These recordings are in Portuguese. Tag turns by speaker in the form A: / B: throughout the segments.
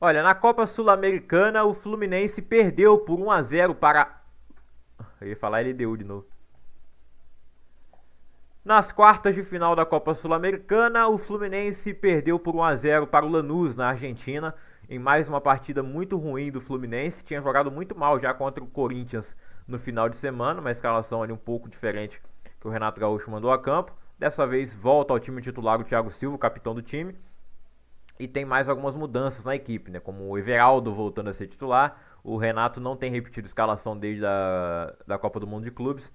A: Olha, na Copa Sul-Americana, o Fluminense perdeu por 1-0 para... Eu ia falar LDU de novo. Nas quartas de final da Copa Sul-Americana, o Fluminense perdeu por 1-0 para o Lanús, na Argentina, em mais uma partida muito ruim do Fluminense. Tinha jogado muito mal já contra o Corinthians no final de semana, uma escalação ali um pouco diferente que o Renato Gaúcho mandou a campo. Dessa vez volta ao time titular o Thiago Silva, o capitão do time. E tem mais algumas mudanças na equipe, né? Como o Everaldo voltando a ser titular. O Renato não tem repetido a escalação desde da Copa do Mundo de Clubes.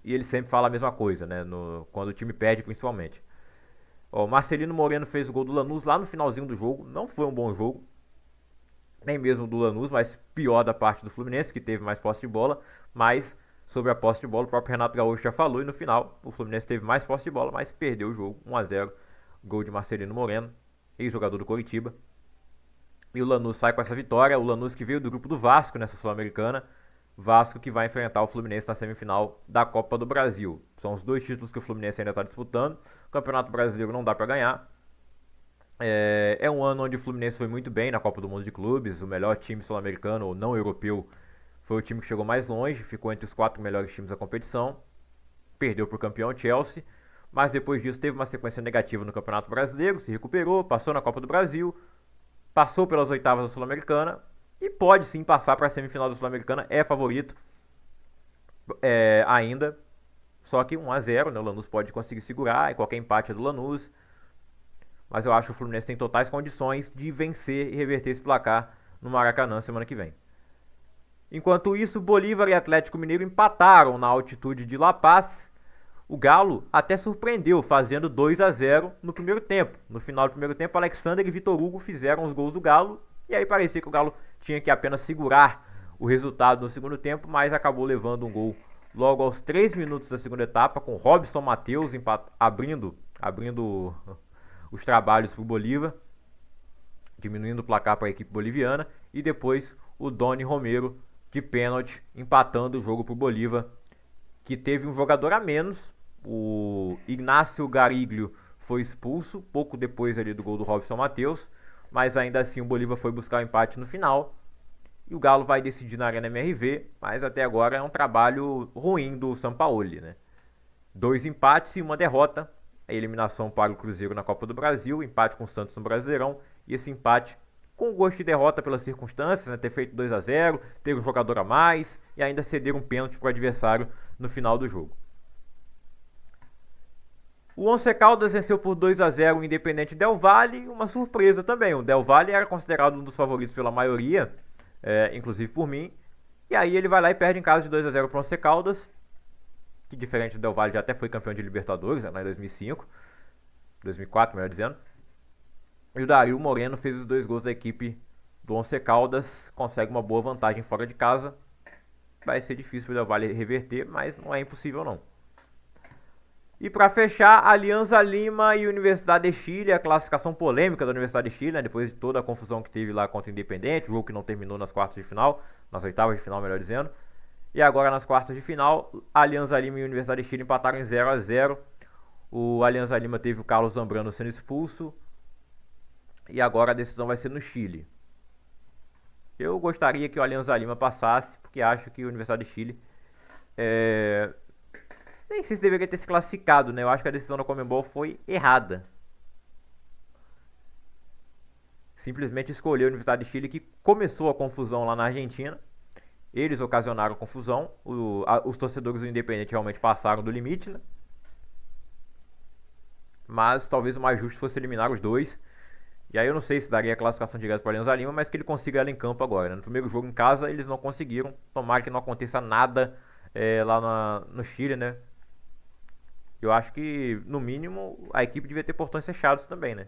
A: E ele sempre fala a mesma coisa, né? Quando o time perde, principalmente. O Marcelino Moreno fez o gol do Lanús lá no finalzinho do jogo. Não foi um bom jogo. Nem mesmo do Lanús, mas pior da parte do Fluminense, que teve mais posse de bola. Mas sobre a posse de bola, o próprio Renato Gaúcho já falou. E no final, o Fluminense teve mais posse de bola, mas perdeu o jogo. 1-0. Gol de Marcelino Moreno, ex-jogador do Coritiba. E o Lanús sai com essa vitória. O Lanús que veio do grupo do Vasco nessa Sul-Americana. Vasco que vai enfrentar o Fluminense na semifinal da Copa do Brasil. São os dois títulos que o Fluminense ainda está disputando. O Campeonato Brasileiro não dá para ganhar. É um ano onde o Fluminense foi muito bem na Copa do Mundo de Clubes. O melhor time sul-americano ou não europeu foi o time que chegou mais longe. Ficou entre os 4 melhores times da competição. Perdeu para o campeão Chelsea. Mas depois disso teve uma sequência negativa no Campeonato Brasileiro. Se recuperou, passou na Copa do Brasil. Passou pelas oitavas da Sul-Americana. E pode sim passar para a semifinal da Sul-Americana. É favorito ainda. Só que 1-0, né? O Lanús pode conseguir segurar. E qualquer empate é do Lanús. Mas eu acho que o Fluminense tem totais condições de vencer e reverter esse placar no Maracanã semana que vem. Enquanto isso, Bolívar e Atlético Mineiro empataram na altitude de La Paz. O Galo até surpreendeu, fazendo 2-0 no primeiro tempo. No final do primeiro tempo, Alexander e Vitor Hugo fizeram os gols do Galo. E aí parecia que o Galo tinha que apenas segurar o resultado no segundo tempo, mas acabou levando um gol logo aos 3 minutos da segunda etapa, com Robson Matheus abrindo os trabalhos para o Bolívar, diminuindo o placar para a equipe boliviana. E depois o Doni Romero, de pênalti, empatando o jogo para o Bolívar, que teve um jogador a menos. O Ignacio Gariglio foi expulso pouco depois ali do gol do Robson Matheus. Mas ainda assim o Bolívar foi buscar o empate no final. E o Galo vai decidir na Arena MRV. Mas até agora é um trabalho ruim do Sampaoli, né? 2 empates e 1 derrota. A eliminação para o Cruzeiro na Copa do Brasil. Empate com o Santos no Brasileirão. E esse empate com gosto de derrota pelas circunstâncias, né? Ter feito 2-0, ter um jogador a mais. E ainda ceder um pênalti para o adversário no final do jogo. O Once Caldas venceu por 2-0 o Independente Del Valle, uma surpresa também. O Del Valle era considerado um dos favoritos pela maioria, inclusive por mim. E aí ele vai lá e perde em casa de 2-0 para o Once Caldas, que diferente do Del Valle já até foi campeão de Libertadores, né, em 2005, 2004, melhor dizendo. E o Dario Moreno fez os 2 gols da equipe do Once Caldas, consegue uma boa vantagem fora de casa. Vai ser difícil para o Del Valle reverter, mas não é impossível não. E para fechar, Alianza Lima e Universidade de Chile, a classificação polêmica da Universidade de Chile, né, depois de toda a confusão que teve lá contra o Independente, o jogo que não terminou nas quartas de final, nas oitavas de final, melhor dizendo. E agora nas quartas de final, Alianza Lima e Universidade de Chile empataram em 0-0. O Alianza Lima teve o Carlos Zambrano sendo expulso. E agora a decisão vai ser no Chile. Eu gostaria que o Alianza Lima passasse, porque acho que a Universidade de Chile nem sei se deveria ter se classificado, né? Eu acho que a decisão da Conmebol foi errada. Simplesmente escolheu a Universidade de Chile, que começou a confusão lá na Argentina. Eles ocasionaram confusão. Os torcedores do Independente realmente passaram do limite, né? Mas talvez o mais justo fosse eliminar os dois. E aí eu não sei se daria a classificação direta para o Alianza Lima, mas que ele consiga ela em campo agora, né? No primeiro jogo em casa eles não conseguiram. Tomara que não aconteça nada lá no Chile, né? Eu acho que, no mínimo, a equipe devia ter portões fechados também, né?